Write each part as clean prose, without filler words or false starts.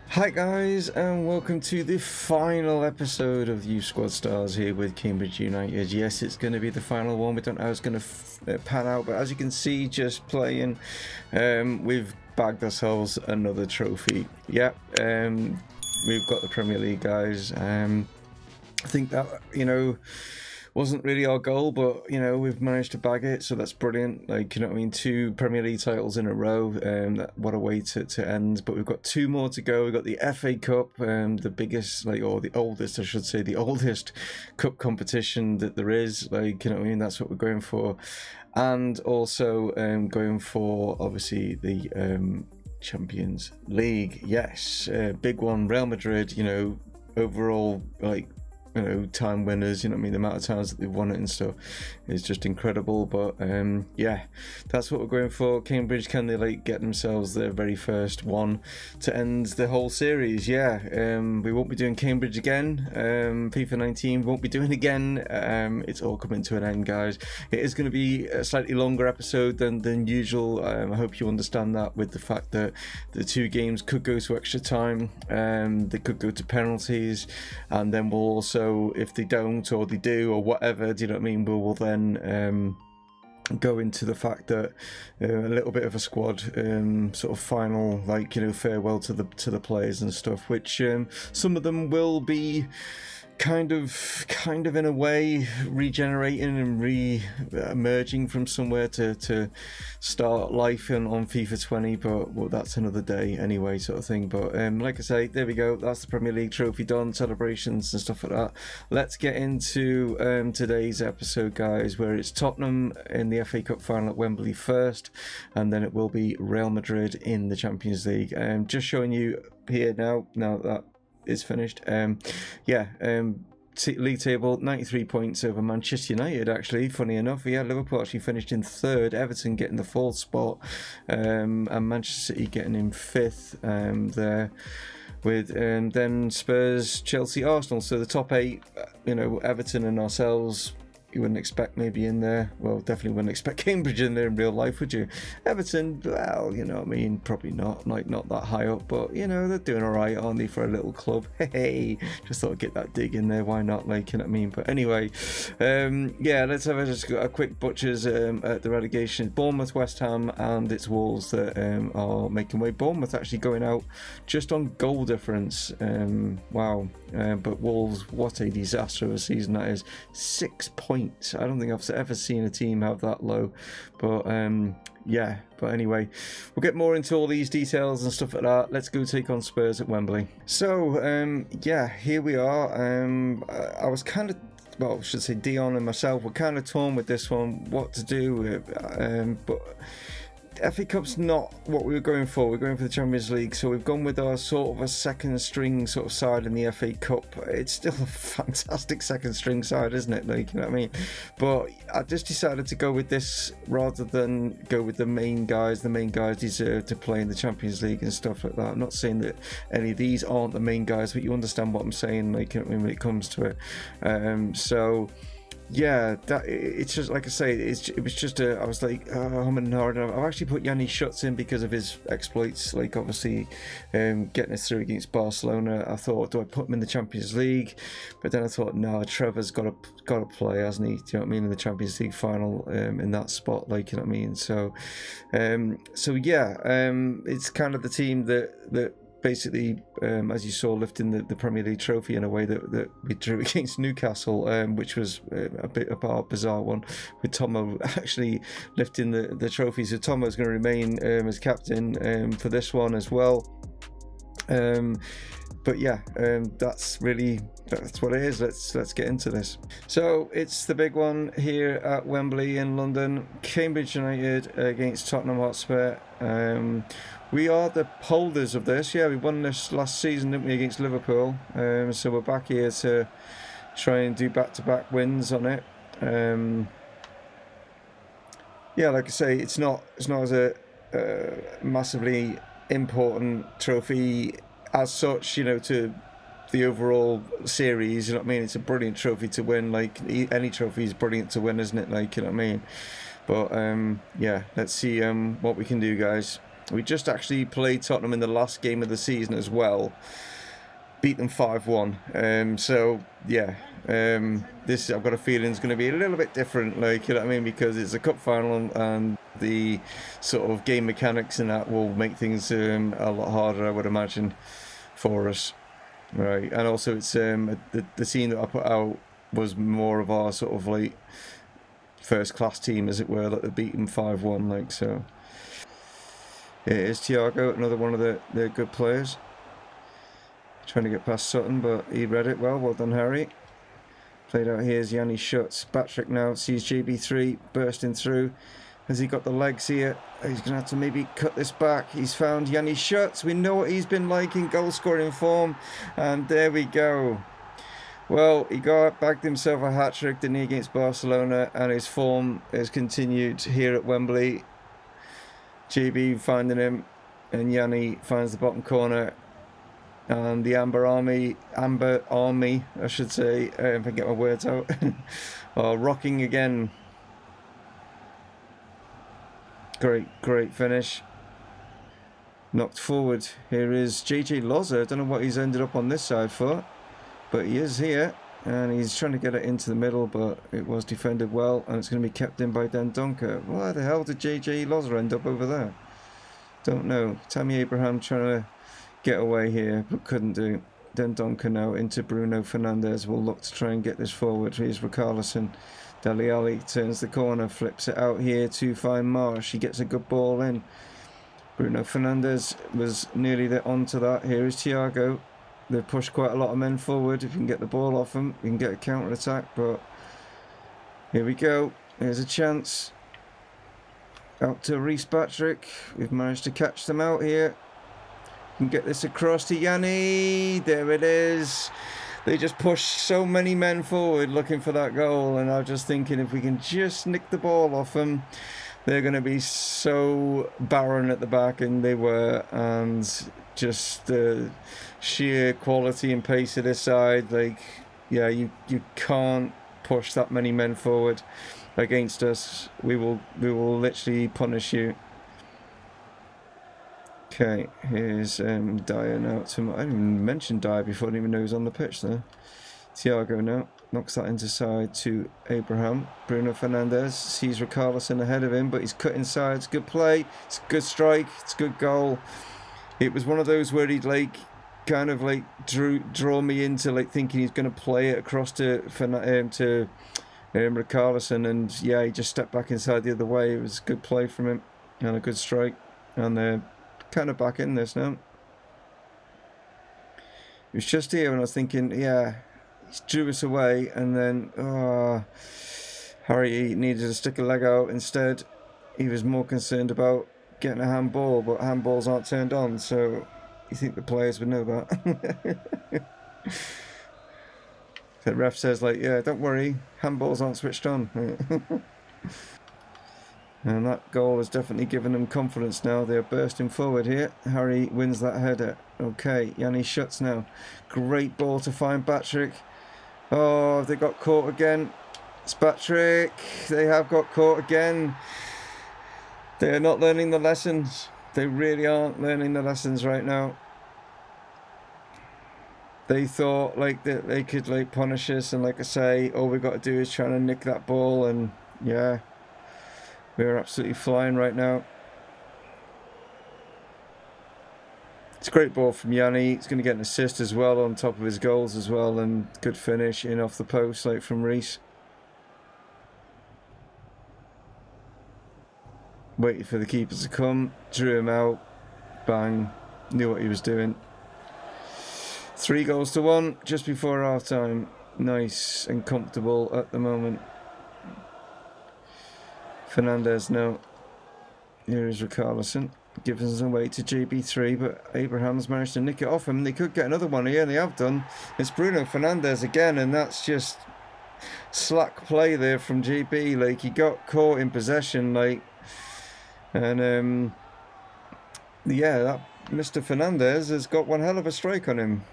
Hi guys, and welcome to the final episode of Youth Squad Stars here with Cambridge United. Yes, it's going to be the final one. We don't know how it's going to pan out, but as you can see, just playing, we've bagged ourselves another trophy. Yep, we've got the Premier League, guys. I think that, you know, wasn't really our goal, but you know, we've managed to bag it, so that's brilliant. Like, you know what I mean, 2 Premier League titles in a row. What a way to end. But we've got 2 more to go. We've got the FA Cup, the biggest, like, or the oldest, I should say, the oldest cup competition that there is. Like, you know what I mean, that's what we're going for. And also going for, obviously, the Champions League. Yes, big one. Real Madrid, you know, overall, like, you know, time winners, you know what I mean, the amount of times that they've won it and stuff is just incredible. But yeah, that's what we're going for. Cambridge, can they like get themselves their very first one to end the whole series? Yeah, we won't be doing Cambridge again. FIFA 19 won't be doing again. It's all coming to an end, guys. It is going to be a slightly longer episode than usual. I hope you understand that, with the fact that the 2 games could go to extra time, they could go to penalties, and then we'll also, if they don't or they do or whatever, do you know what I mean, we'll then go into the fact that a little bit of a squad sort of final, like, you know, farewell to the players and stuff, which some of them will be kind of in a way regenerating and re-emerging from somewhere to start life on FIFA 20, but well, that's another day anyway, sort of thing. But like I say, there we go, that's the Premier League trophy done, celebrations and stuff like that. Let's get into today's episode, guys, where it's Tottenham in the FA Cup final at Wembley first, and then it will be Real Madrid in the Champions League. Just showing you here now that is finished. League table, 93 points over Manchester United, actually, funny enough. Yeah, Liverpool actually finished in 3rd, Everton getting the 4th spot, and Manchester City getting in 5th there, with then Spurs, Chelsea, Arsenal. So the top 8, you know, Everton and ourselves, you wouldn't expect maybe in there. Well, definitely wouldn't expect Cambridge in there in real life, would you? Everton, well, you know what I mean, probably not, like, not that high up, but you know, they're doing all right, aren't they, for a little club? Hey, just thought I'd get that dig in there, why not, like, you know what I mean? But anyway, yeah, let's have just a quick butchers at the relegation. Bournemouth, West Ham, and it's Wolves that are making way. Bournemouth actually going out just on goal difference. Wow. But Wolves, what a disaster of a season that is. 6 points. I don't think I've ever seen a team have that low. But yeah, but anyway, we'll get more into all these details and stuff like that. Let's go take on Spurs at Wembley. So yeah, here we are. I was kind of, well, I should say Dion and myself were kind of torn with this one, what to do, but FA Cup's not what we were going for. We're going for the Champions League, so we've gone with our sort of a second string sort of side in the FA Cup. It's still a fantastic second string side, isn't it? Like, you know what I mean? But I just decided to go with this rather than go with the main guys. The main guys deserve to play in the Champions League and stuff like that. I'm not saying that any of these aren't the main guys, but you understand what I'm saying, like, you know what I mean, when it comes to it. So yeah, that, it's just like I say, it was just I was like, humming and hard. I've actually put Yanni Schutz in because of his exploits, like obviously getting us through against Barcelona. I thought, do I put him in the Champions League? But then I thought, no, Trevor's got to play, hasn't he? Do you know what I mean, in the Champions League final, in that spot, like, you know what I mean? So yeah, it's kind of the team that basically, as you saw, lifting the Premier League trophy in a way that we drew against Newcastle, which was a bit of a bizarre one, with Tomo actually lifting the trophy. So Tomo's going to remain as captain for this one as well. But yeah, that's what it is. Let's get into this. So it's the big one here at Wembley in London. Cambridge United against Tottenham Hotspur. We are the holders of this. Yeah, we won this last season, didn't we, against Liverpool? So we're back here to try and do back-to-back wins on it. Yeah, like I say, it's not as a massively important trophy as such, you know, the overall series. You know what I mean? It's a brilliant trophy to win. Like any trophy is brilliant to win, isn't it? Like, you know what I mean? But yeah, let's see what we can do, guys. We just actually played Tottenham in the last game of the season as well. Beat them 5-1. So yeah, this I've got a feeling is going to be a little bit different. Like, you know what I mean? Because it's a cup final and the sort of game mechanics and that will make things a lot harder, I would imagine, for us. Right, and also it's the team that I put out was more of our sort of like first class team, as it were, that they beat them 5-1, like so. It is Thiago, another one of the good players. Trying to get past Sutton, but he read it well. Well done, Harry. Played out here is Yanni Schutz. Patrick now sees GB3 bursting through. Has he got the legs here? He's going to have to maybe cut this back. He's found Yanni Schutz. We know what he's been like in goal-scoring form. And there we go. Well, he bagged himself a hat-trick, didn't he, against Barcelona. And his form has continued here at Wembley. GB finding him. And Yanni finds the bottom corner. And the Amber Army, I should say, if I get my words out, are rocking again. Great finish. Knocked forward. Here is JJ Loza. I don't know what he's ended up on this side for, but he is here, and he's trying to get it into the middle, but it was defended well, and it's going to be kept in by Dendoncker. Why the hell did JJ Loza end up over there? Don't know. Tammy Abraham trying to get away here, but couldn't do. Dendoncker now into Bruno Fernandes. Will look to try and get this forward. Here's Richarlison. Dele Alli turns the corner, flips it out here to find Marsh. He gets a good ball in. Bruno Fernandes was nearly there onto that. Here is Thiago. They've pushed quite a lot of men forward. If you can get the ball off them, you can get a counter attack. But here we go. Here's a chance. Out to Reece Patrick. We've managed to catch them out here. Can get this across to Yanni. There it is. They just pushed so many men forward looking for that goal, and I was just thinking if we can just nick the ball off them, they're going to be so barren at the back, and they were. And just the sheer quality and pace of this side, like, yeah, you can't push that many men forward against us. We will literally punish you. Okay, here's Dyer now. I didn't even mention Dyer before. I didn't even know he was on the pitch there. Thiago now knocks that inside to Abraham. Bruno Fernandes sees Richarlison ahead of him, but he's cut inside. It's good play. It's a good strike. It's a good goal. It was one of those where he'd like kind of like draw me into like thinking he's going to play it across to Richarlison, and yeah, he just stepped back inside the other way. It was a good play from him and a good strike, and they're kind of back in this now. It was just here when I was thinking, yeah, he drew us away, and then Harry needed to stick a leg out instead. He was more concerned about getting a handball, but handballs aren't turned on, so you think the players would know that. The ref says, like, yeah, don't worry, handballs aren't switched on. And that goal has definitely given them confidence now. They're bursting forward here. Harry wins that header. Okay, Yanni Schutz now. Great ball to find Patrick. Oh, they got caught again. It's Patrick. They have got caught again. They are not learning the lessons. They really aren't learning the lessons right now. They thought like that they could like punish us, and like I say, all we got to do is try to nick that ball, and yeah, we're absolutely flying right now. It's a great ball from Yanni. He's going to get an assist as well on top of his goals as well, and good finish in off the post like from Reece. Waited for the keeper to come, drew him out, bang, knew what he was doing. 3-1 just before half time. Nice and comfortable at the moment. Fernandes now. Here is Richarlison. Gives us away to GB3, but Abraham's managed to nick it off him. They could get another one here, and they have done. It's Bruno Fernandes again, and that's just slack play there from GB. Like, he got caught in possession, like, and yeah, that Mr. Fernandes has got one hell of a strike on him.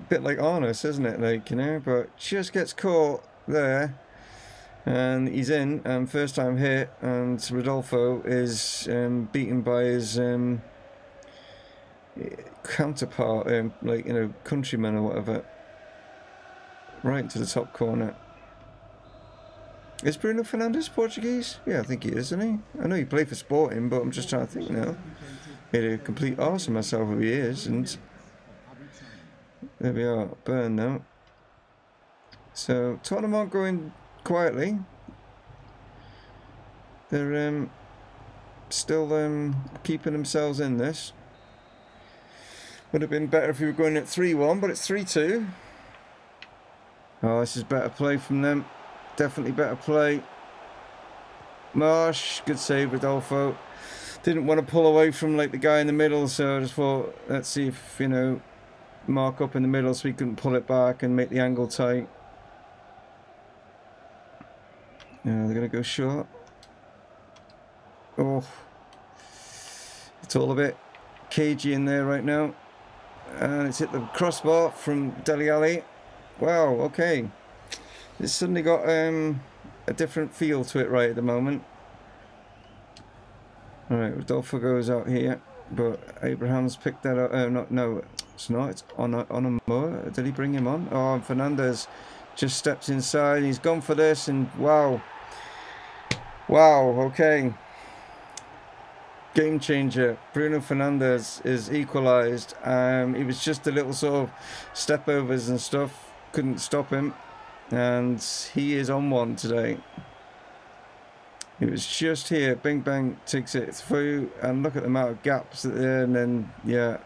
bit like Arnis, isn't it? Like, you know, but just gets caught there. And he's in, first time hit, and Rodolfo is beaten by his counterpart, like, you know, countryman or whatever, right into the top corner. Is Bruno Fernandes Portuguese? Yeah, I think he is, isn't he? I know he played for Sporting, but I'm just trying to think now. Made a complete arse of myself who he is, and there we are, burn now. So Tottenham aren't going quietly. They're still keeping themselves in this. Would have been better if we were going at 3-1, but it's 3-2. Oh, this is better play from them. Definitely better play. Marsh, good save, Rodolfo. Didn't want to pull away from like the guy in the middle, so I just thought, let's see if, you know, mark up in the middle so we couldn't pull it back and make the angle tight. Yeah, they're going to go short. Oh, it's all a bit cagey in there right now. And it's hit the crossbar from Dele Alli. Wow, okay. It's suddenly got a different feel to it right at the moment. Alright, Rodolfo goes out here, but Abraham's picked that up. No, it's not. It's on a Moore. Did he bring him on? Oh, and Fernandes just steps inside. He's gone for this, and wow. Wow, okay. Game changer. Bruno Fernandes is equalised. He was just a little sort of step overs and stuff. Couldn't stop him. And he is on one today. He was just here. Bing bang takes it through. And look at the amount of gaps there. And then, yeah,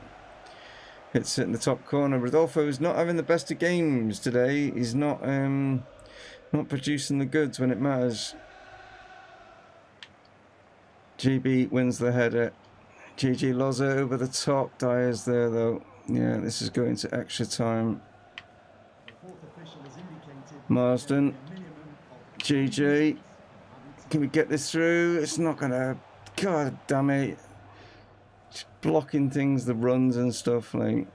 hits it in the top corner. Rodolfo is not having the best of games today. He's not producing the goods when it matters. GB wins the header. GG Loza over the top. Dyer's there though. Yeah, this is going to extra time. Marsden. GG. Can we get this through? It's not gonna. God damn it. Just blocking things, the runs and stuff, like.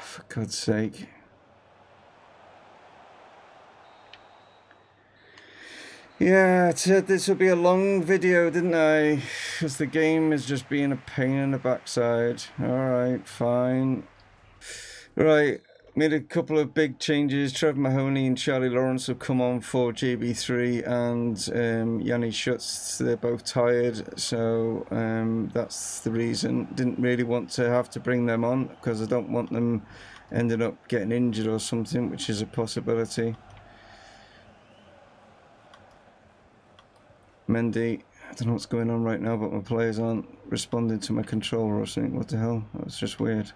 For God's sake. Yeah, I said this would be a long video, didn't I? Because the game is just being a pain in the backside. Alright, fine. Right, made a couple of big changes. Trevor Mahoney and Charlie Lawrence have come on for GB3, and Yanni Schutz, they're both tired, so that's the reason. Didn't really want to have to bring them on, because I don't want them ending up getting injured or something, which is a possibility. Mendy, I don't know what's going on right now, but my players aren't responding to my controller or something. What the hell? That was just weird.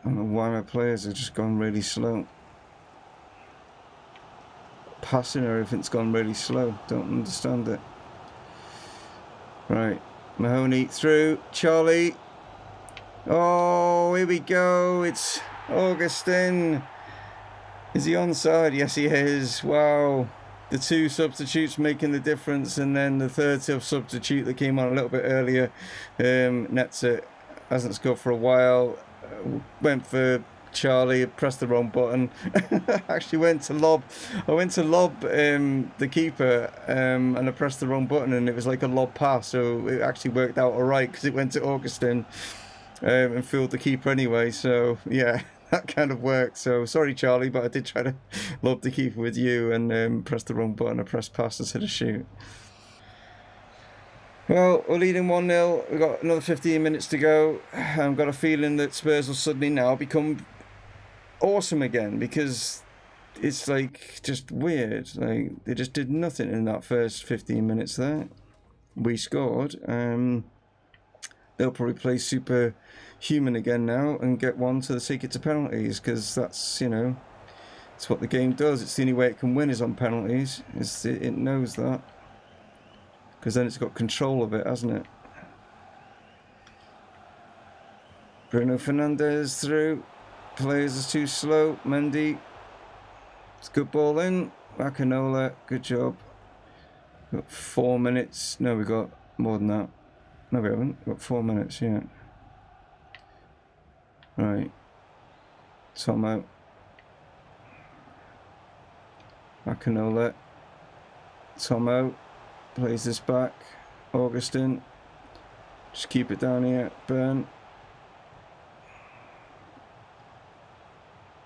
I don't know why my players have just gone really slow. Passing or everything's gone really slow. Don't understand it. Right, Mahoney through. Charlie. Oh, here we go. It's Augustin. Is he onside? Yes, he is. Wow. The two substitutes making the difference, and then the third substitute that came on a little bit earlier nets it. Hasn't scored for a while. Went for Charlie, pressed the wrong button. Actually went to lob. I went to lob the keeper, and I pressed the wrong button, and it was like a lob pass. So it actually worked out all right because it went to Augustin and fooled the keeper anyway. So yeah. That kind of worked. So sorry, Charlie, but I did try to lob the keeper with you and press the wrong button. I pressed pass instead of shoot. Well, we're leading 1-0. We've got another 15 minutes to go. I've got a feeling that Spurs will suddenly now become awesome again, because it's like just weird. Like they just did nothing in that first 15 minutes there. We scored. They'll probably play superhuman again now and get one to take it to penalties, because that's, you know, it's what the game does. It's the only way it can win is on penalties. It knows that, because then it's got control of it, hasn't it? Bruno Fernandes through. Players is too slow. Mendy. It's a good ball in. Akinola, good job. Got 4 minutes. No, we got more than that. No, we haven't. We've got 4 minutes, yeah. Right. Tomo. Akinola. Tomo. Plays this back. Augustin. Just keep it down here. Burn.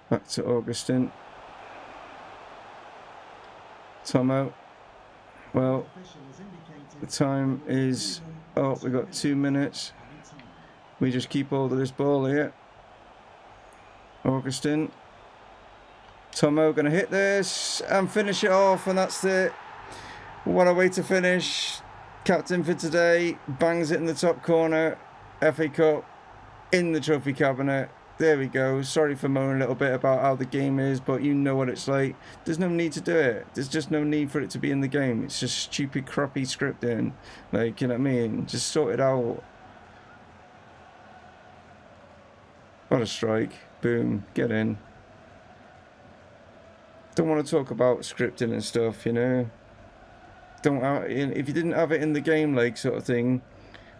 Back to Augustin. Tomo. Well, the time is... Oh, we got 2 minutes. We just keep hold of this ball here. Augustin. Tomo going to hit this and finish it off, and that's it. What a way to finish. Captain for today. Bangs it in the top corner. FA Cup in the trophy cabinet. There we go. Sorry for moaning a little bit about how the game is, but you know what it's like. There's no need to do it. There's just no need for it to be in the game. It's just stupid, crappy scripting. Like, you know what I mean? Just sort it out. What a strike. Boom. Get in. Don't want to talk about scripting and stuff, you know? Don't. If you didn't have it in the game, like, sort of thing,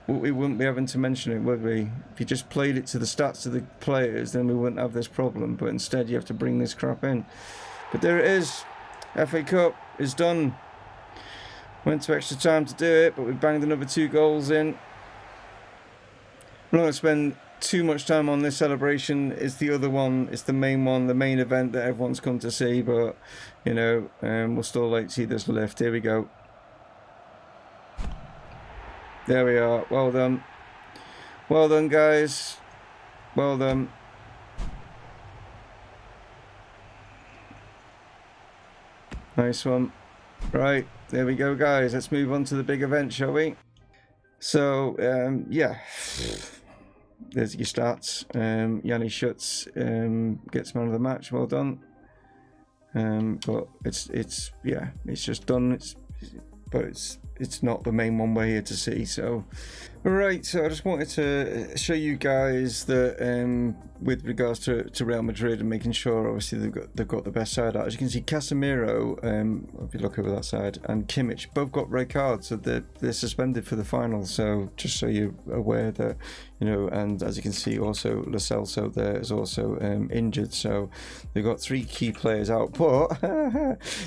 we wouldn't be having to mention it, would we? If you just played it to the stats of the players, then we wouldn't have this problem. But instead, you have to bring this crap in. But there it is. FA Cup is done. Went to extra time to do it, but we banged another 2 goals in. I'm not going to spend too much time on this celebration. It's the other one. It's the main one, the main event that everyone's come to see. But, you know, we'll still like to see this lift. Here we go. There we are. Well done. Well done, guys. Well done. Nice one. Right. There we go, guys. Let's move on to the big event, shall we? So, yeah. There's your stats. Yanni Schutz gets man of the match. Well done. But it's yeah, it's just done. But it's not the main one we're here to see. So, right. So I just wanted to show you guys that with regards to Real Madrid and making sure, obviously they've got the best side out. As you can see, Casemiro, if you look over that side, and Kimmich both got red cards, so they're suspended for the final. So just so you're aware that, you know, and as you can see, also Lo Celso there is also injured. So they've got 3 key players out. But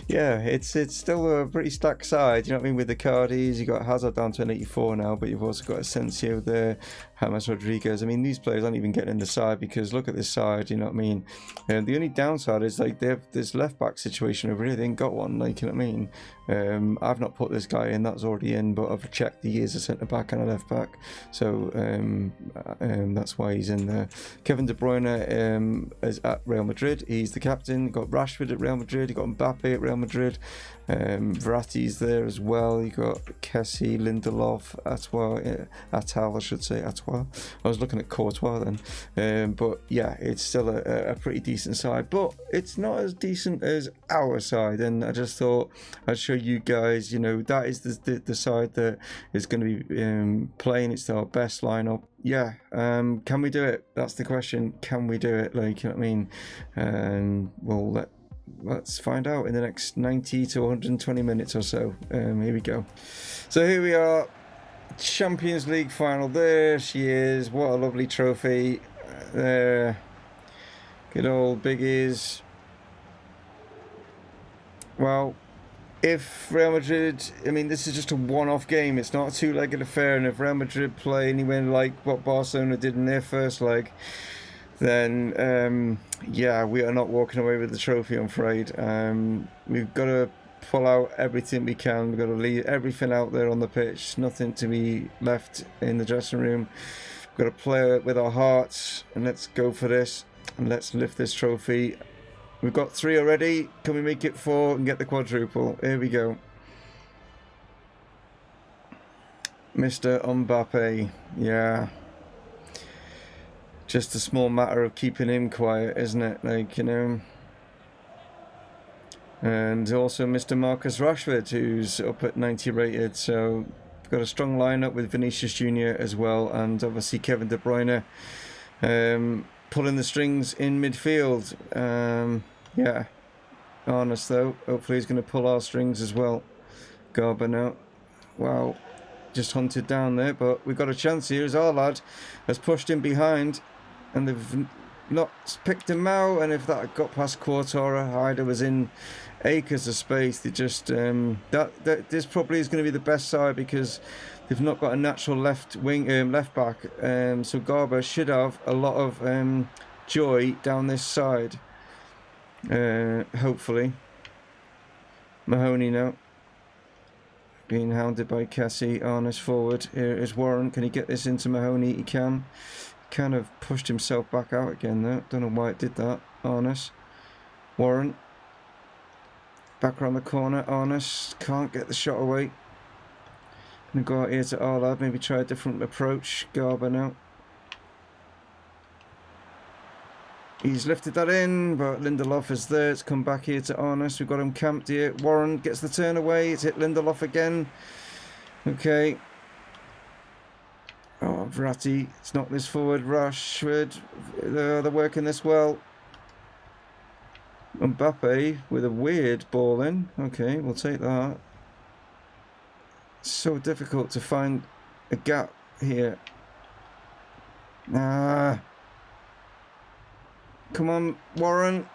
yeah, it's still a pretty stacked side. You know what I mean? With the Cardis, you got Hazard down to an 84 now, but you've also got Asensio there, James Rodriguez. I mean, these players aren't even getting in the side because look at this side, you know what I mean? And the only downside is like they have this left back situation over here. They ain't got one, like, you know what I mean? I've not put this guy in, that's already in, but I've checked he is a centre back and a left back, so that's why he's in there. Kevin De Bruyne is at Real Madrid. He's the captain. You've got Rashford at Real Madrid. You've got Mbappe at Real Madrid. Verratti's there as well. You got Kessie, Lindelof, Attal, I should say, Attal. I was looking at Courtois then. But yeah, it's still a pretty decent side, but it's not as decent as our side. And I just thought I'd show you guys, you know, that is the side that is going to be playing. It's our best lineup. Yeah, can we do it? That's the question. Can we do it? Like, you know what I mean? And let's find out in the next 90 to 120 minutes or so. Here we go. So here we are, Champions League final. There she is. What a lovely trophy. There, good old biggies. Well, if Real Madrid, I mean, this is just a one-off game. It's not a two-legged affair. And if Real Madrid play anywhere like what Barcelona did in their first leg, then yeah, we are not walking away with the trophy, I'm afraid. We've got to pull out everything we can. We've got to leave everything out there on the pitch. Nothing to be left in the dressing room. We've got to play with our hearts, and let's go for this, and let's lift this trophy. We've got 3 already. Can we make it 4 and get the quadruple? Here we go. Mr. Mbappe. Yeah. Just a small matter of keeping him quiet, isn't it? Like, you know. And also Mr. Marcus Rashford, who's up at 90 rated. So we've got a strong lineup with Vinicius Jr. as well, and obviously Kevin De Bruyne pulling the strings in midfield. Yeah, honest though. Hopefully he's going to pull our strings as well. Garber now. Wow. just hunted down there, but we've got a chance here as our lad has pushed him behind and they've not picked him out, and if that had got past Quartora, Hyder was in acres of space. They just this probably is going to be the best side because they've not got a natural left wing left back, so Garber should have a lot of joy down this side, hopefully. Mahoney now being hounded by Cassie. Arnis forward. Here is Warren. Can he get this into Mahoney? He can. Kind of pushed himself back out again though. Don't know why it did that. Arnis. Warren. Back around the corner. Arnis can't get the shot away. Gonna go out here to our lad. Maybe try a different approach. Garber now. He's lifted that in, but Lindelof is there. It's come back here to Arnis. We've got him camped here. Warren gets the turn away. It's hit Lindelof again. Okay. Oh, Verratti. It's not this forward. Rashford. They're working this well. Mbappe with a weird ball in. Okay, we'll take that. It's so difficult to find a gap here. Ah. Come on, Warren.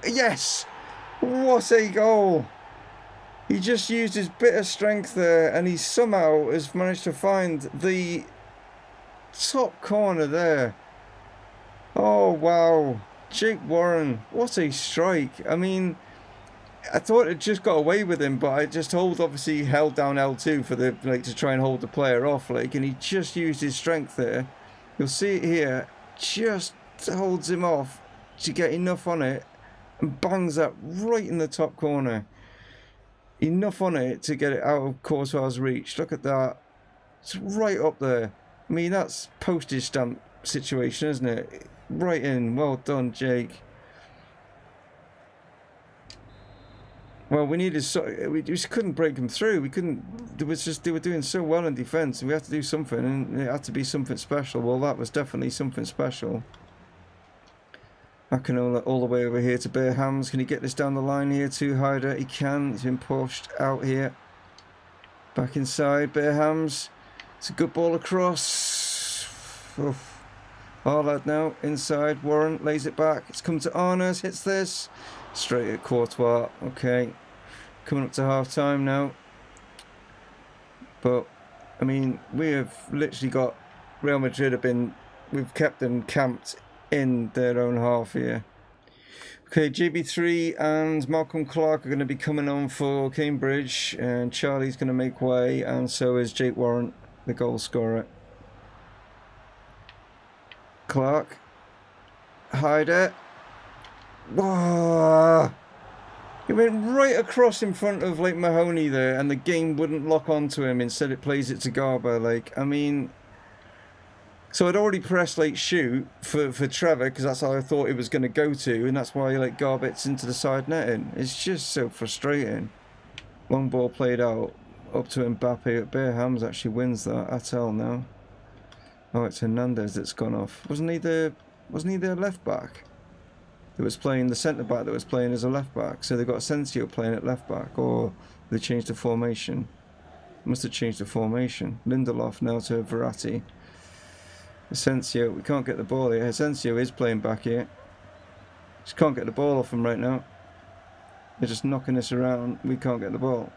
Yes! What a goal! He just used his bit of strength there and he somehow has managed to find the top corner there. Oh, wow. Jake Warren, what a strike. I mean, I thought it just got away with him, but I just obviously held down L2 for the, to try and hold the player off, and he just used his strength there. You'll see it here, just holds him off to get enough on it and bangs that right in the top corner. Enough on it to get it out of Courtois' reach. Look at that. It's right up there. I mean, that's postage stamp situation, isn't it? Right in. Well done, Jake. Well, we needed we just couldn't break them through. We couldn't. They were doing so well in defence, and we had to do something, and it had to be something special. Well, that was definitely something special. Akinola all the way over here to BearHamms. Can he get this down the line here to Hyder? He can. He's been pushed out here. Back inside, BearHamms. It's a good ball across. Oof. Our lad now inside. Warren lays it back. It's come to Arnas. Hits this. Straight at Courtois. Okay. Coming up to half time now. But, I mean, we have literally got Real Madrid have been. We've kept them camped in their own half here. Okay, GB3 and Malcolm Clark are going to be coming on for Cambridge, and Charlie's going to make way, and so is Jake Warren, the goal scorer. Clark. Hyder. Whoa! He went right across in front of Mahoney there, and the game wouldn't lock onto him. Instead, it plays it to Garber. I mean. So I'd already pressed shoot for Trevor because that's how I thought it was going to go to, and that's why Garbet's into the side netting. It's just so frustrating. Long ball played out up to Mbappe. BearHamms actually wins that. Atel now. Oh, it's Hernandez that's gone off. Wasn't he their left back? That was playing the centre back that was playing as a left back. So they've got Asensio playing at left back, or they changed the formation. Must have changed the formation. Lindelof now to Verratti. Asensio, we can't get the ball here. Asensio is playing back here. Just can't get the ball off him right now. They're just knocking us around. We can't get the ball.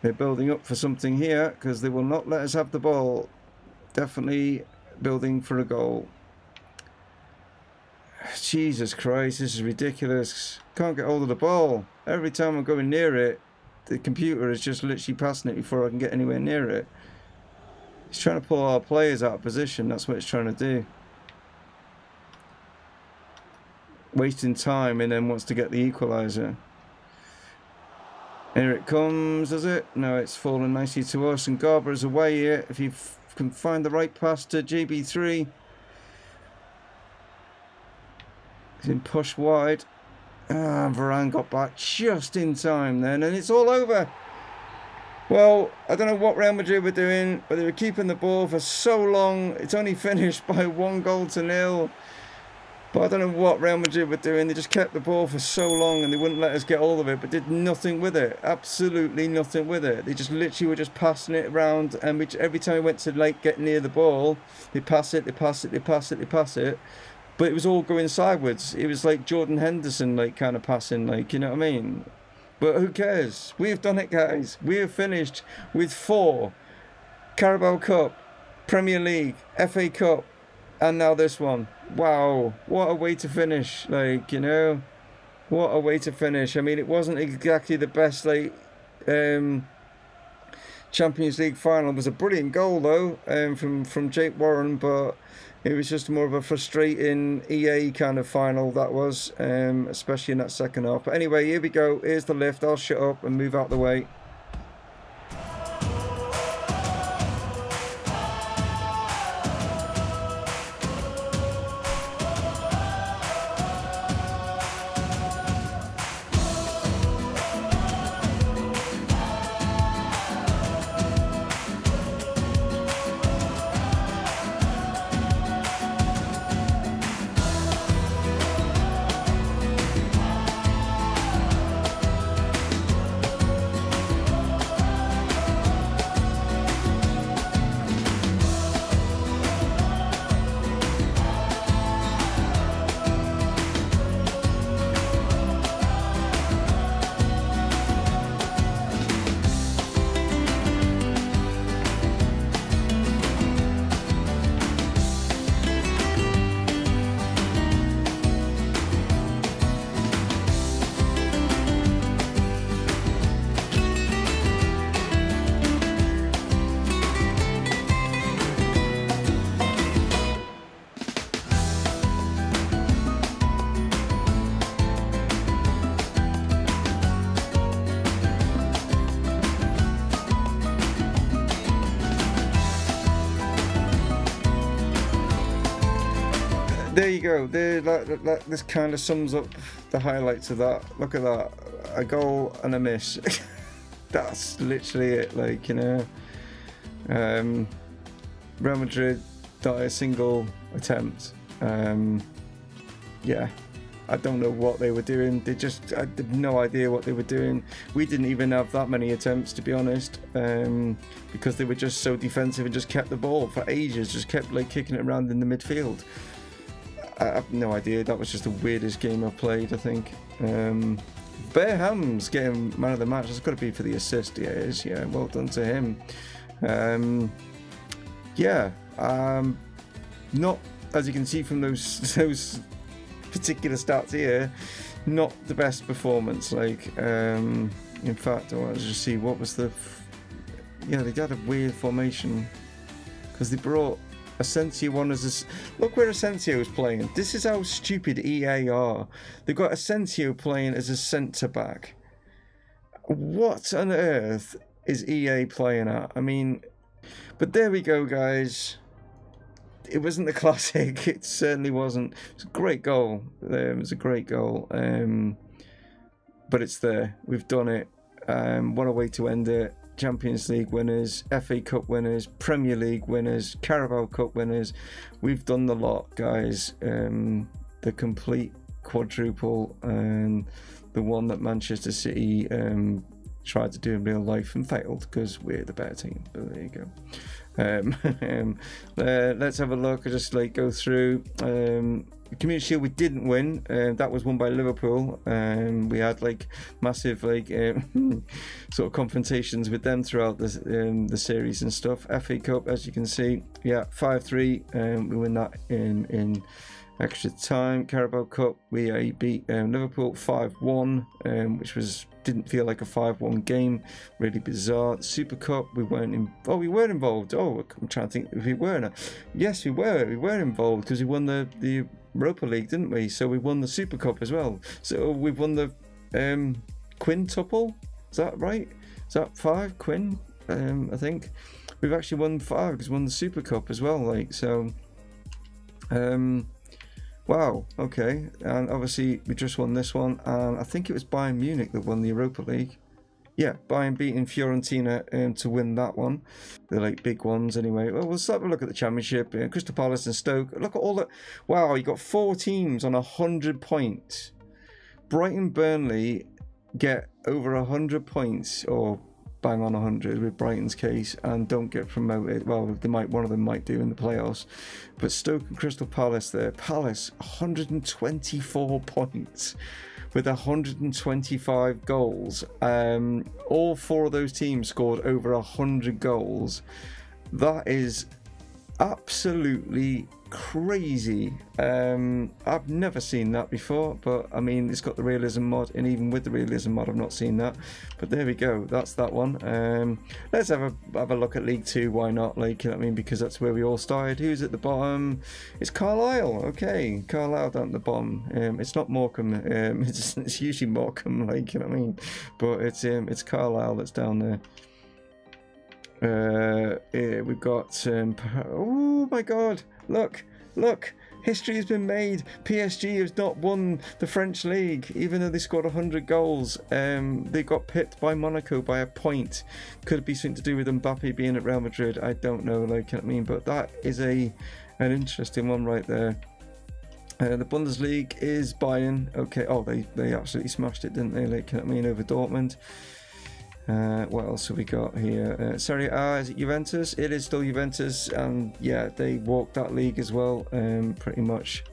They're building up for something here because they will not let us have the ball. Definitely building for a goal. Jesus Christ, this is ridiculous. Can't get hold of the ball. Every time I'm going near it, the computer is just literally passing it before I can get anywhere near it. It's trying to pull our players out of position. That's what it's trying to do. Wasting time, and then wants to get the equaliser. Here it comes, does it? No, it's fallen nicely to us. And Garber is away here. If you can find the right pass to GB3. He's been pushed wide. Ah, Varane got back just in time then. And it's all over. Well, I don't know what Real Madrid were doing, but they were keeping the ball for so long. It's only finished by 1-0. But I don't know what Real Madrid were doing. They just kept the ball for so long and they wouldn't let us get hold of it, but did nothing with it. Absolutely nothing with it. They just literally were just passing it around, and every time we went to like get near the ball, they pass it, they pass it, they pass it, they pass it. But it was all going sideways. It was like Jordan Henderson, like kind of passing, like, you know what I mean? But who cares? We've done it, guys. We have finished with 4 Carabao Cup, Premier League, FA Cup, and now this one. Wow, what a way to finish. Like, you know, what a way to finish. I mean, it wasn't exactly the best, like, Champions League final. It was a brilliant goal, though, from Jake Warren, but it was just more of a frustrating EA kind of final, that was, especially in that second half. But anyway, here we go. Here's the lift. I'll shut up and move out the way. There you go. There, this kind of sums up the highlights of that. Look at that. A goal and a miss. That's literally it. Like, you know, Real Madrid not a single attempt. Yeah, I don't know what they were doing. I had no idea what they were doing. We didn't even have that many attempts, to be honest, because they were just so defensive and just kept the ball for ages, just kept like kicking it around in the midfield. I have no idea. That was just the weirdest game I've played, I think. BearHamms getting man of the match. It's got to be for the assist. Yeah, it is. Yeah, well done to him. Yeah, not, as you can see from those particular stats here, not the best performance. Like, in fact, I wanted to just see what was the. Yeah, they had a weird formation because they brought Asensio on as a. Look where Asensio is playing. This is how stupid EA are. They've got Asensio playing as a centre back. What on earth is EA playing at? I mean, but there we go, guys. It wasn't the classic. It certainly wasn't. It was a great goal. It was a great goal. But it's there. We've done it. What a way to end it. Champions League winners, FA Cup winners, Premier League winners, Carabao Cup winners. We've done the lot, guys. The complete quadruple, and the one that Manchester City tried to do in real life and failed because we're the better team. But there you go. Let's have a look. I just like go through. The Community Shield we didn't win. That was won by Liverpool. We had like massive like sort of confrontations with them throughout the series and stuff. FA Cup, as you can see, yeah, 5-3. We win that in extra time. Carabao Cup, we beat Liverpool 5-1, which didn't feel like a 5-1 game. Really bizarre. Super Cup, we weren't involved. Oh, I'm trying to think if we weren't. Yes, we were involved because we won the Europa League, didn't we? So we won the Super Cup as well. So we've won the quintuple. Is that right? Is that 5 quin? I think we've actually won 5 because we won the Super Cup as well. Like, so. Wow, okay, and obviously we just won this one, and I think it was Bayern Munich that won the Europa League. yeah, Bayern beating Fiorentina to win that one. They're like big ones anyway. Well, we'll have a look at the Championship. Crystal Palace and Stoke. Look at all that. Wow, you got 4 teams on 100 points. Brighton, Burnley get over 100 points, or bang on 100 with Brighton's case, and don't get promoted. Well, they might, one of them might do in the playoffs. But Stoke and Crystal Palace there. Palace 124 points. With 125 goals. All 4 of those teams scored over 100 goals. That is absolutely crazy. I've never seen that before, but I mean, it's got the realism mod, and even with the realism mod I've not seen that. But there we go, that's that one. Let's have a look at League 2, why not? Like, you know what I mean, because that's where we all started. Who's at the bottom? It's Carlisle. Okay, Carlisle down at the bottom. It's not Morecambe. It's usually Morecambe, like, you know what I mean, but it's Carlisle that's down there. We've got oh my god, look, history has been made. PSG has not won the French league, even though they scored 100 goals. They got pipped by Monaco by a point. Could be something to do with Mbappe being at Real Madrid, I don't know, like, you know what I mean, but that is an interesting one right there. The Bundesliga is Bayern. Okay, oh, they absolutely smashed it, didn't they, like, you know what I mean, over Dortmund. What else have we got here? Serie A, is it Juventus? It is still Juventus, and yeah, they walked that league as well, pretty much.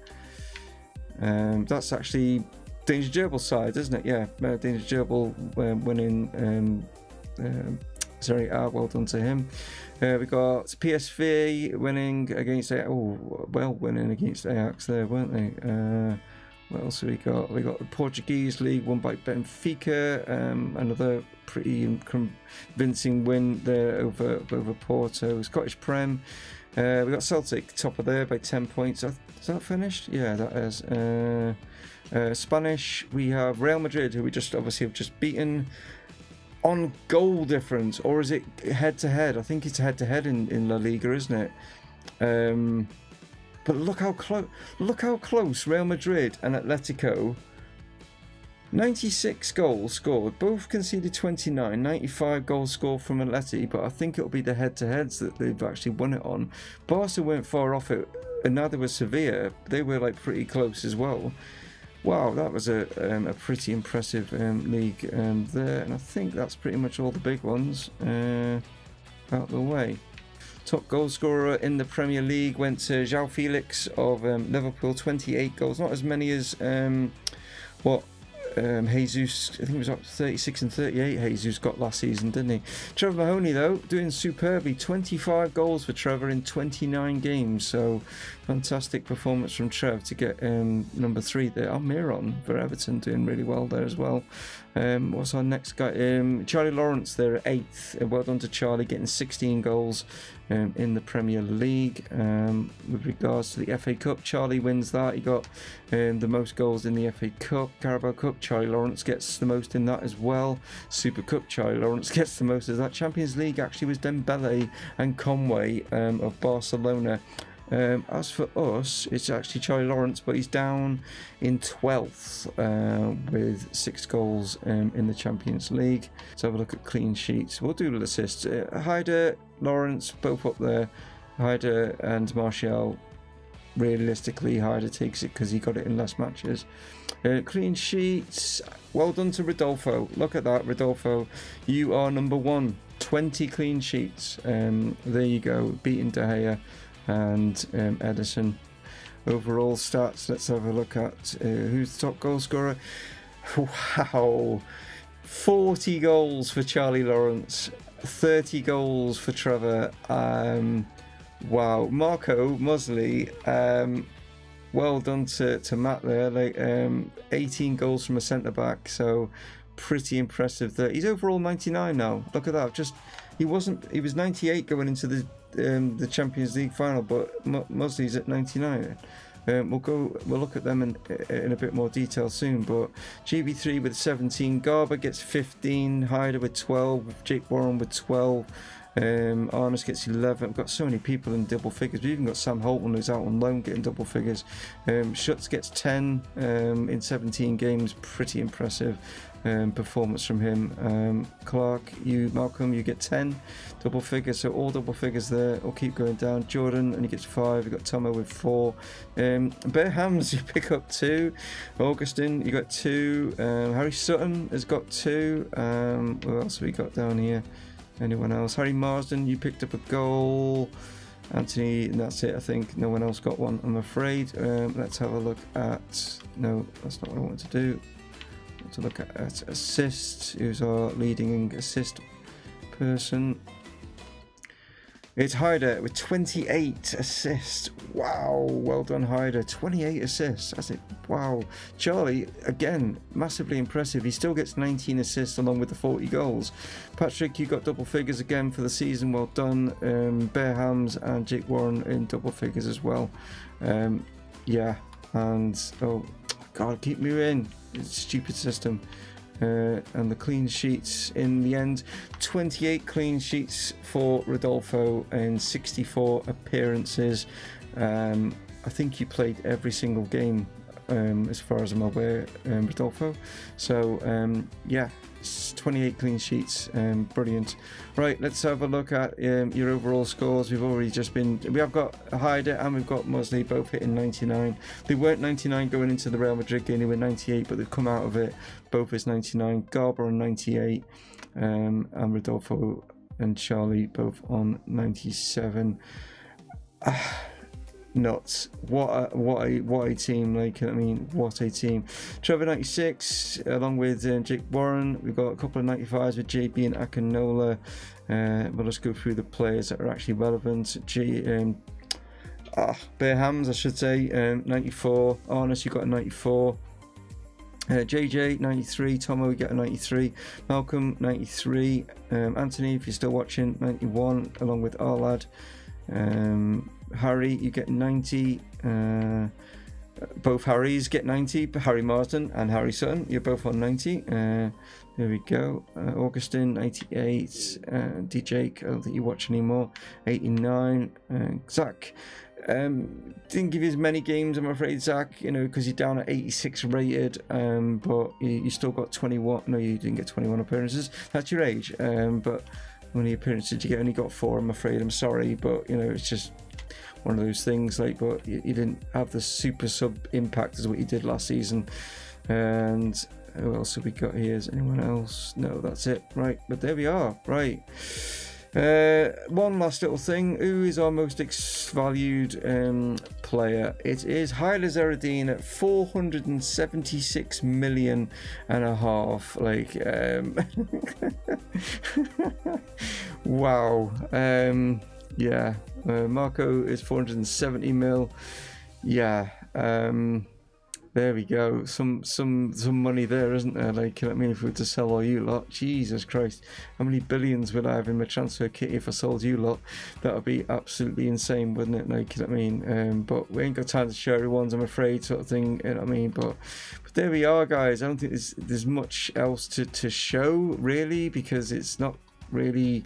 That's actually Danger Gerbil's side, isn't it? Yeah, Danger Gerbil winning Serie A, well done to him. We got PSV winning against winning against Ajax there, weren't they? What else have we got? We got the Portuguese league won by Benfica, another pretty convincing win there over Porto. Scottish Prem, we got Celtic top of there by 10 points. Is that finished? Yeah, that is. Spanish, we have Real Madrid, who we just obviously have just beaten on goal difference, or is it head to head? I think it's head to head in La Liga, isn't it? But look how close Real Madrid and Atletico. 96 goals scored, both conceded 29, 95 goals scored from Atleti, but I think it'll be the head-to-heads that they've actually won it on. Barca weren't far off it, and neither was Sevilla. They were like pretty close as well. Wow, that was a pretty impressive league there, and I think that's pretty much all the big ones out the way. Top goal scorer in the Premier League went to João Felix of Liverpool, 28 goals. Not as many as Jesus, I think it was up 36 and 38 Jesus got last season, didn't he? Trevor Mahoney, though, doing superbly. 25 goals for Trevor in 29 games. So, fantastic performance from Trev to get number 3 there. Almiron for Everton doing really well there as well. What's our next guy? Charlie Lawrence there at 8th. Well done to Charlie, getting 16 goals in the Premier League. With regards to the FA Cup, Charlie wins that. He got the most goals in the FA Cup. Carabao Cup, Charlie Lawrence gets the most in that as well. Super Cup, Charlie Lawrence gets the most of that. Champions League actually was Dembele and Conway of Barcelona. As for us, it's actually Charlie Lawrence, but he's down in 12th with 6 goals in the Champions League. Let's have a look at clean sheets. We'll do the assists. Haider, Lawrence, both up there. Haider and Martial. Realistically, Haider takes it because he got it in less matches. Clean sheets. Well done to Rodolfo. Look at that, Rodolfo. You are number 1. 20 clean sheets. There you go. Beating De Gea and Edison. Overall stats, let's have a look at who's the top goal scorer. Wow, 40 goals for Charlie Lawrence, 30 goals for Trevor. Wow, Marco Muzzley, well done to Matt there, like 18 goals from a centre back, so pretty impressive there. He's overall 99 now. Look at that. He was 98 going into the Champions League final, but Muzzley's at 99. We'll look at them in a bit more detail soon. But GB3 with 17, Garber gets 15, Haider with 12, Jake Warren with 12, Arnus gets 11. We've got so many people in double figures. We've even got Sam Holton who's out on loan getting double figures. Schutz gets 10 in 17 games. Pretty impressive performance from him. Clark, Malcolm, you get 10 double figures, so all double figures there. I'll keep going down. Jordan only gets 5. You've got Tomo with 4. BearHamms, you pick up 2. Augustin, you got 2. Harry Sutton has got 2. What else have we got down here? Anyone else? Harry Marsden, you picked up a goal. Anthony, and that's it. I think no one else got one, I'm afraid. Let's have a look at... No, that's not what I want to do. I want to look at assists. Who's our leading assist person? It's Hyder with 28 assists. Wow, well done, Hyder. 28 assists. That's it. Wow. Charlie, again, massively impressive. He still gets 19 assists along with the 40 goals. Patrick, you got double figures again for the season. Well done. BearHamms and Jake Warren in double figures as well. Yeah, and oh God, keep me in. It's a stupid system. And the clean sheets in the end, 28 clean sheets for Rodolfo and 64 appearances. I think you played every single game as far as I'm aware, Rodolfo. So yeah, 28 clean sheets. Brilliant. Right, let's have a look at your overall scores. We have got Hyder and we've got MUZZLEY both hitting 99. They weren't 99 going into the Real Madrid game, they were 98, but they've come out of it both as 99. Garber on 98, and Rodolfo and Charlie both on 97. Nuts. What a team. Like, I mean, what a team. Trevor 96 along with Jake Warren. We've got a couple of 95s with JB and Akinola. But let's go through the players that are actually relevant. BearHamms, I should say, 94. Arnus, you got a 94. JJ 93, Tomo, we get a 93, Malcolm 93, Anthony, if you're still watching, 91 along with our lad. Harry, you get 90. Both Harrys get 90. Harry Marsden and Harry Sutton, you're both on 90. There we go. Augustin 88. DJ, I don't think you watch anymore. 89. Zach. Didn't give you as many games, I'm afraid, Zach, you know, because you're down at 86 rated, but you still got 21. No, you didn't get 21 appearances. That's your age. But how many appearances did you get? Only got 4, I'm afraid. I'm sorry, but you know, it's just one of those things. Like, but you didn't have the super sub impact as what you did last season. And who else have we got here? Is anyone else? No, that's it. Right, but there we are. Right. One last little thing. Who is our most valued player? It is Haile Zeradine at 476 million and a half. Like, wow. Yeah. Marco is 470 mil. Yeah. There we go. Some money there, isn't there? Like, I mean, if we were to sell all you lot, Jesus Christ, how many billions would I have in my transfer kitty if I sold you lot? That would be absolutely insane, wouldn't it? Like, I mean, but we ain't got time to show everyone's, I'm afraid, sort of thing. You know what I mean? But there we are, guys. I don't think there's much else to show really, because it's not really.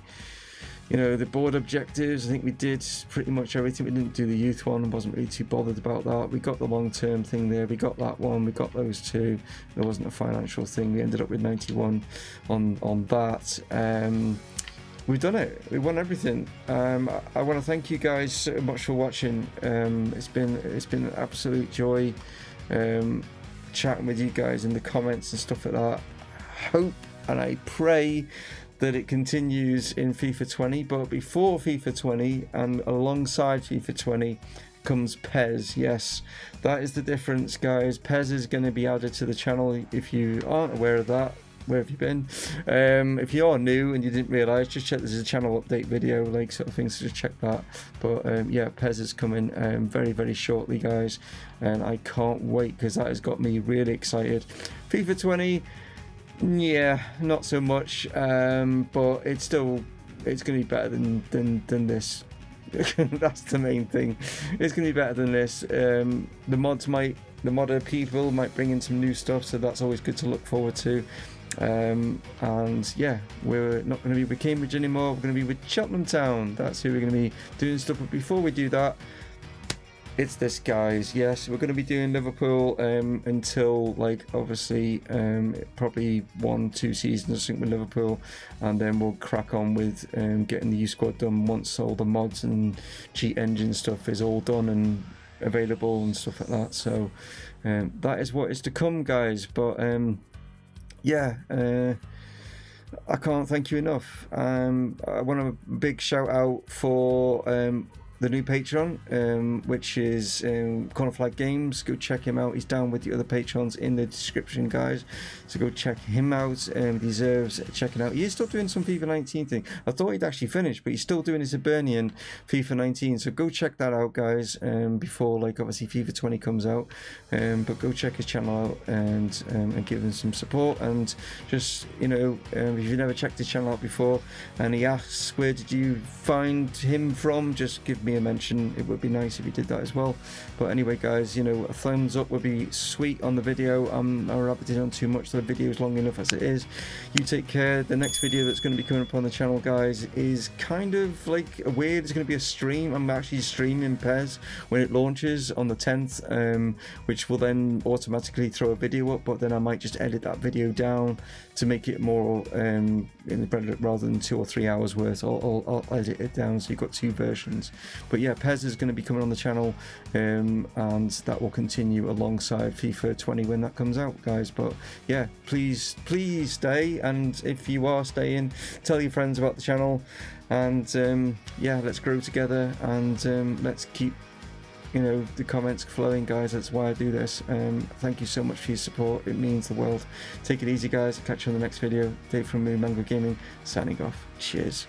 You know, the board objectives, I think we did pretty much everything. We didn't do the youth one, I wasn't really too bothered about that. We got the long-term thing there, we got that one, we got those two. There wasn't a financial thing, we ended up with 91 on that. We've done it, we won everything. I want to thank you guys so much for watching. It's been an absolute joy chatting with you guys in the comments and stuff like that. I hope and I pray that it continues in FIFA 20, but before FIFA 20 and alongside FIFA 20 comes PES. Yes, that is the difference, guys. PES is going to be added to the channel. If you aren't aware of that, where have you been? If you are new and you didn't realise, just check, this is a channel update video, like sort of thing, so just check that. But yeah, PES is coming very, very shortly, guys, and I can't wait because that has got me really excited. FIFA 20, yeah, not so much, but it's going to be better than this. That's the main thing. It's going to be better than this. The modder people might bring in some new stuff, so that's always good to look forward to. And yeah, we're not going to be with Cambridge anymore. We're going to be with Cheltenham Town. That's who we're going to be doing stuff. But before we do that, it's this, guys. Yes, we're going to be doing Liverpool until, like, obviously probably 1-2 seasons, I think, with Liverpool, and then we'll crack on with getting the U squad done once all the mods and cheat engine stuff is all done and available and stuff like that. So that is what is to come, guys. But yeah, I can't thank you enough. I want a big shout out for the new Patron, which is CornerFlag Games. Go check him out. He's down with the other patrons in the description, guys. So go check him out. He deserves checking out. He is still doing some FIFA 19 thing. I thought he'd actually finished, but he's still doing his Hibernian FIFA 19. So go check that out, guys, before, like, obviously FIFA 20 comes out. But go check his channel out and give him some support. And just, you know, if you've never checked his channel out before and he asks, where did you find him from, just give me a mention. It would be nice if you did that as well. But anyway, guys, you know, a thumbs up would be sweet on the video. I'm not rabbiting on too much. The video is long enough as it is. You take care. The next video that's going to be coming up on the channel, guys, is kind of like weird. It's going to be a stream. I'm actually streaming PES when it launches on the 10th, which will then automatically throw a video up, but then I might just edit that video down to make it more rather than 2 or 3 hours worth. I'll edit it down so you've got 2 versions. But yeah, PES is going to be coming on the channel, and that will continue alongside FIFA 20 when that comes out, guys. But yeah, please stay, and if you are staying, tell your friends about the channel, and yeah, let's grow together, and let's keep, you know, the comments flowing, guys. That's why I do this. Thank you so much for your support. It means the world. Take it easy, guys. Catch you on the next video. Dave from Mumongu Gaming signing off. Cheers.